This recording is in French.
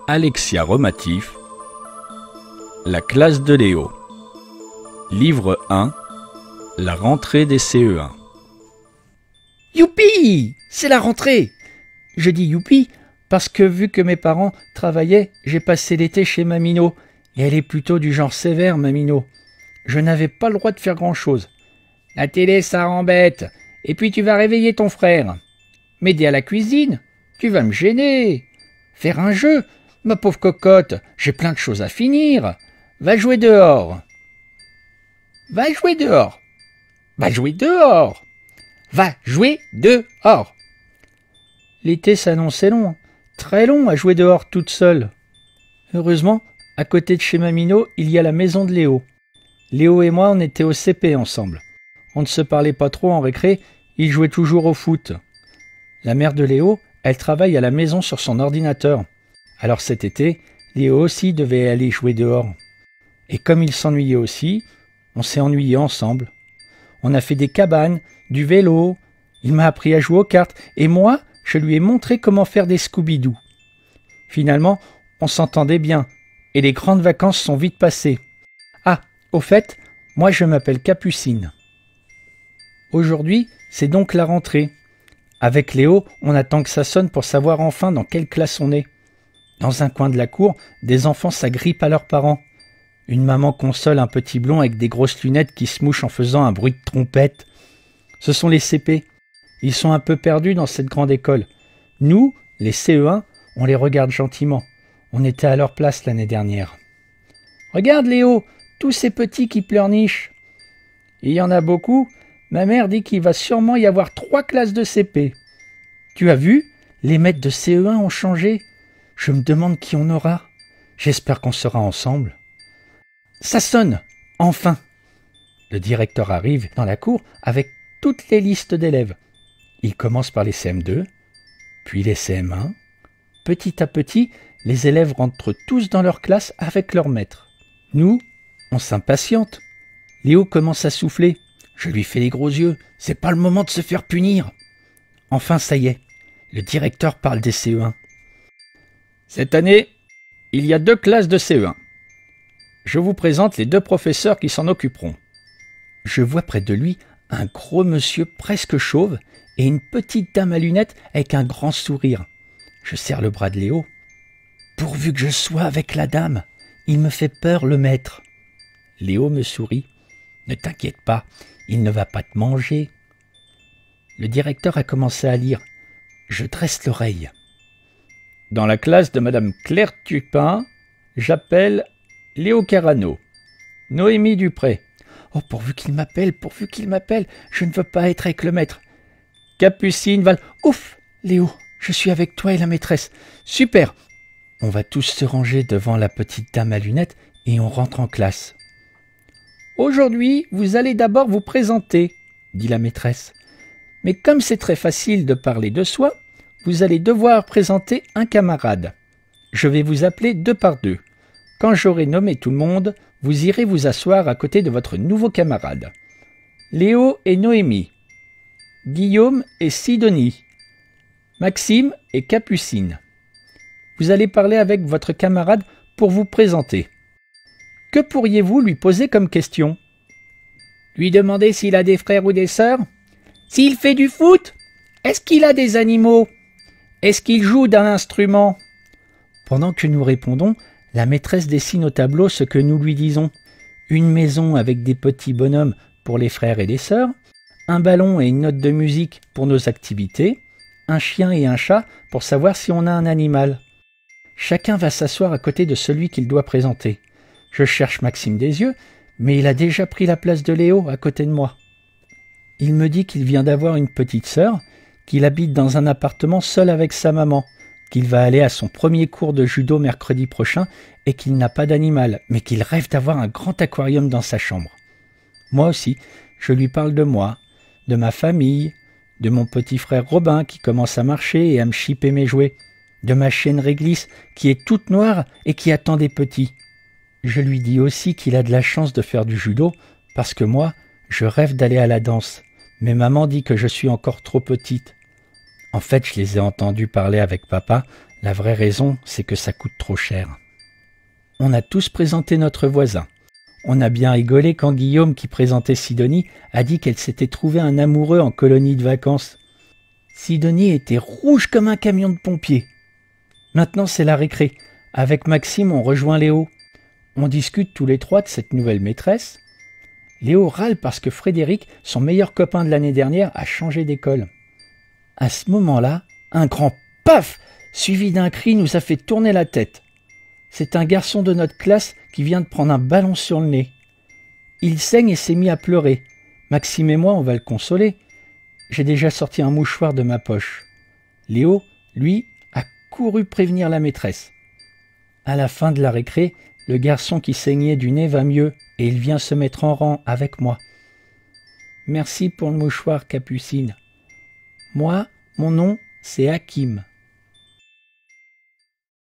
Alexia Romatif, La classe de Léo. Livre 1, La rentrée des CE1. Youpi! C'est la rentrée! Je dis youpi parce que vu que mes parents travaillaient, j'ai passé l'été chez Mamino, et elle est plutôt du genre sévère, Mamino. Je n'avais pas le droit de faire grand-chose. La télé, ça embête, et puis tu vas réveiller ton frère. M'aider à la cuisine? Tu vas me gêner. Faire un jeu? Ma pauvre cocotte, j'ai plein de choses à finir. Va jouer dehors. Va jouer dehors. Va jouer dehors. Va jouer dehors. L'été s'annonçait long, très long à jouer dehors toute seule. Heureusement, à côté de chez Mamino, il y a la maison de Léo. Léo et moi, on était au CP ensemble. On ne se parlait pas trop en récré, il jouait toujours au foot. La mère de Léo, elle travaille à la maison sur son ordinateur. Alors cet été, Léo aussi devait aller jouer dehors. Et comme il s'ennuyait aussi, on s'est ennuyés ensemble. On a fait des cabanes, du vélo, il m'a appris à jouer aux cartes, et moi, je lui ai montré comment faire des Scooby-Doo. Finalement, on s'entendait bien, et les grandes vacances sont vite passées. Ah, au fait, moi je m'appelle Capucine. Aujourd'hui, c'est donc la rentrée. Avec Léo, on attend que ça sonne pour savoir enfin dans quelle classe on est. Dans un coin de la cour, des enfants s'agrippent à leurs parents. Une maman console un petit blond avec des grosses lunettes qui se mouche en faisant un bruit de trompette. Ce sont les CP. Ils sont un peu perdus dans cette grande école. Nous, les CE1, on les regarde gentiment. On était à leur place l'année dernière. Regarde Léo, tous ces petits qui pleurnichent. Il y en a beaucoup. Ma mère dit qu'il va sûrement y avoir 3 classes de CP. Tu as vu? Les maîtres de CE1 ont changé. Je me demande qui on aura. J'espère qu'on sera ensemble. Ça sonne, enfin. Le directeur arrive dans la cour avec toutes les listes d'élèves. Il commence par les CM2, puis les CM1. Petit à petit, les élèves rentrent tous dans leur classe avec leur maître. Nous, on s'impatiente. Léo commence à souffler. Je lui fais les gros yeux. C'est pas le moment de se faire punir. Enfin, ça y est. Le directeur parle des CE1. Cette année, il y a 2 classes de CE1. Je vous présente les 2 professeurs qui s'en occuperont. Je vois près de lui un gros monsieur presque chauve et une petite dame à lunettes avec un grand sourire. Je serre le bras de Léo. Pourvu que je sois avec la dame, il me fait peur le maître. Léo me sourit. Ne t'inquiète pas, il ne va pas te manger. Le directeur a commencé à lire. Je dresse l'oreille. Dans la classe de Madame Claire Tupin, j'appelle Léo Carano. Noémie Dupré. Oh, pourvu qu'il m'appelle, je ne veux pas être avec le maître. Capucine Val. Ouf, Léo, je suis avec toi et la maîtresse. Super. On va tous se ranger devant la petite dame à lunettes et on rentre en classe. Aujourd'hui, vous allez d'abord vous présenter, dit la maîtresse. Mais comme c'est très facile de parler de soi, vous allez devoir présenter un camarade. Je vais vous appeler 2 par 2. Quand j'aurai nommé tout le monde, vous irez vous asseoir à côté de votre nouveau camarade. Léo et Noémie. Guillaume et Sidonie. Maxime et Capucine. Vous allez parler avec votre camarade pour vous présenter. Que pourriez-vous lui poser comme question? Lui demander s'il a des frères ou des sœurs? S'il fait du foot? Est-ce qu'il a des animaux? Est-ce qu'il joue d'un instrument? Pendant que nous répondons, la maîtresse dessine au tableau ce que nous lui disons. Une maison avec des petits bonhommes pour les frères et les sœurs, un ballon et une note de musique pour nos activités, un chien et un chat pour savoir si on a un animal. Chacun va s'asseoir à côté de celui qu'il doit présenter. Je cherche Maxime des yeux, mais il a déjà pris la place de Léo à côté de moi. Il me dit qu'il vient d'avoir une petite sœur, qu'il habite dans un appartement seul avec sa maman, qu'il va aller à son premier cours de judo mercredi prochain et qu'il n'a pas d'animal, mais qu'il rêve d'avoir un grand aquarium dans sa chambre. Moi aussi, je lui parle de moi, de ma famille, de mon petit frère Robin qui commence à marcher et à me chipper mes jouets, de ma chienne Réglisse qui est toute noire et qui attend des petits. Je lui dis aussi qu'il a de la chance de faire du judo parce que moi, je rêve d'aller à la danse. Mais maman dit que je suis encore trop petite. En fait, je les ai entendus parler avec papa La vraie raison, c'est que ça coûte trop cher. On a tous présenté notre voisin. On a bien rigolé quand Guillaume, qui présentait Sidonie, a dit qu'elle s'était trouvé un amoureux en colonie de vacances. Sidonie était rouge comme un camion de pompiers. Maintenant, c'est la récré. Avec Maxime, on rejoint Léo. On discute tous les trois de cette nouvelle maîtresse. Léo râle parce que Frédéric, son meilleur copain de l'année dernière, a changé d'école. À ce moment-là, un grand paf suivi d'un cri nous a fait tourner la tête. C'est un garçon de notre classe qui vient de prendre un ballon sur le nez. Il saigne et s'est mis à pleurer. Maxime et moi, on va le consoler. J'ai déjà sorti un mouchoir de ma poche. Léo, lui, a couru prévenir la maîtresse. À la fin de la récré, le garçon qui saignait du nez va mieux et il vient se mettre en rang avec moi. Merci pour le mouchoir, Capucine. Moi, mon nom, c'est Hakim.